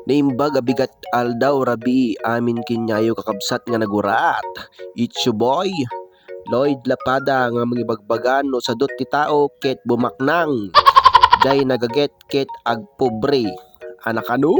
Naimbag abigat aldaw rabi amin kinyayo kakabsat nga nagurat. It's your boy, Lloyd Lapada nga magibagbagan no sadot ti tao ket bumaknang. Jay nagaget ket agpobre. Anakano?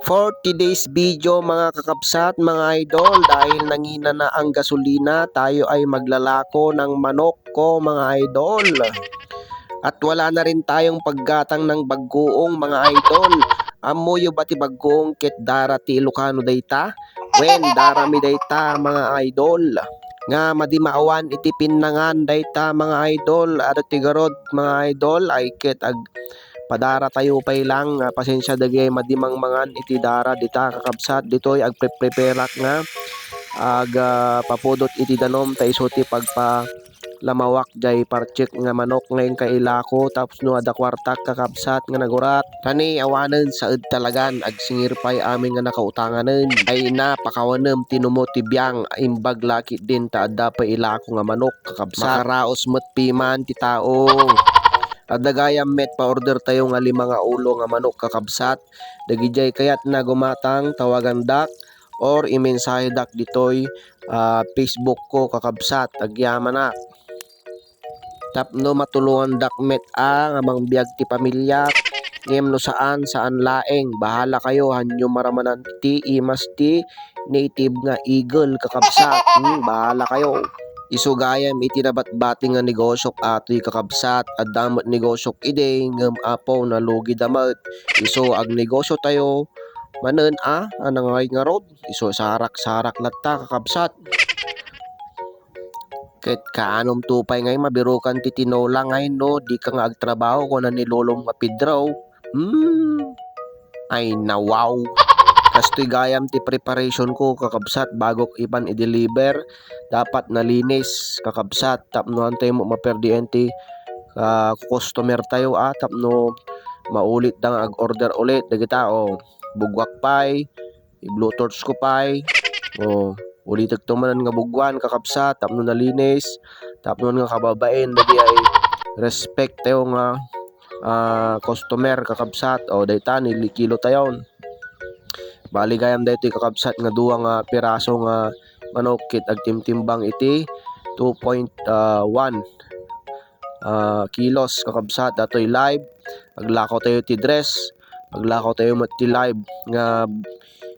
40 days video mga kakabsat, mga idol, dahil nangina na ang gasolina, tayo ay maglalako ng manok ko mga idol. At wala na rin tayong paggatang ng baggoong mga idol. Amoyo ba ti baggoong ket dara ti Ilocano dayta? Wen darami dayta mga idol. Nga madimaawan iti pinnangan dayta mga idol. At ti garod mga idol ay ket padara tayo pay lang, pasensya dagay madimang mangan iti dara dita kakabsat ditoy ag preparak nga papudot iti danom ta iso ti pagpa lamawak jay parchek nga manok ngayon kailako tapos no ada kwartak kakabsat nga nagurat kani awanen sa ed talagan ag singir pay amin nga nakautanganen ay napakawanem tinumo ti biyang imbag laki din ta adda pa ilako nga manok kakabsat makaraos met piman ti tao. Adagayam met pa-order tayo nga 5 nga ulo nga manok kakabsat. Dagijay kayat na gumatang tawagan dak or imensahe dak ditoy Facebook ko kakabsat. Agyaman na. Tapno matulungan dak met nga mangbiag ti pamilya. Ngem no saan laeng. Bahala kayo hanyo maramanan ti imas ti native nga eagle kakabsat. Bahala kayo. Isugayam iti nabatbating nga negosyo atoy kakabsat at damot negosyo ide ngem apaw na lugi damat iso ag negosyo tayo manen anangay nga road iso sarak latta kakabsat ket kaanom tupay ngay mabirukan ti tinola ngay no di ka nga agtrabaho kuno ni lolong mapidraw ay nawaw. Kastoy gayam ti preparation ko kakabsat bago ipan i-deliver dapat nalinis kakabsat tapno antay mo maperdian ti customer tayo tapno maulit dang ag order ulit dagita bugwak pay i-bluetooth ko pay ulit tumanan nga bugwan kakabsat tapno nalinis tapno nga kababaen dagi ay respect tayo nga customer kakabsat dayta nilikilo tayon. Bali gayam daytoy kakabsat nga duwa nga piraso nga manok kit ag timtimbang iti 2.1 kilos kakabsat datoy live aglakaw tayo ti dress aglakaw tayo met ti live nga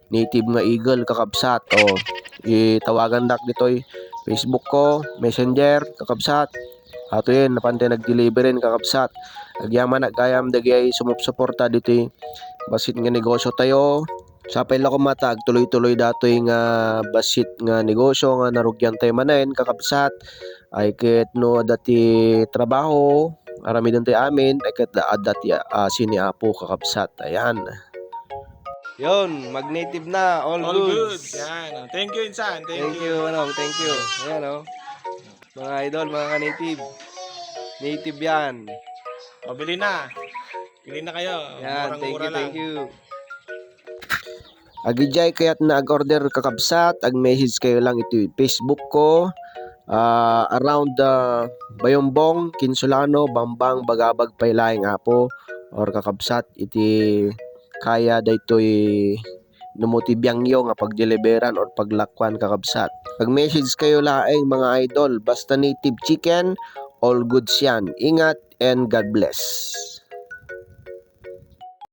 native nga eagle kakabsat itawagan dak ditoy Facebook ko Messenger kakabsat ato yun napantay nag-deliverin kakabsat agyaman na gayam dagay sumusuporta ditoy basit nga negosyo tayo. Sapay lako matag tuloy-tuloy datoy nga basit nga negosyo nga narugyan tayo manen kakabsat ay ket no dati trabaho arami din tayo amin ay ket dati sini apo kakabsat ayan. Yon, mag-native na, all goods. Yan. Thank you, Insan. Thank you. Thank you. Ayan mga idol, mga ka-native. Native yan. Bili na. Bili na kayo. Yan, Murang-mura lang. thank you. Agijay kayat na ag-order kakabsat, ag-message kayo lang ito Facebook ko. Around Bayombong, Kinsulano, Bambang, Bagabag, Paylaing Apo or kakabsat iti kaya daytoy numutibiyangyo nga pagdeliveran or paglakwan kakabsat. Pag-message kayo laeng mga idol, basta native chicken, all goods yan. Ingat and God bless.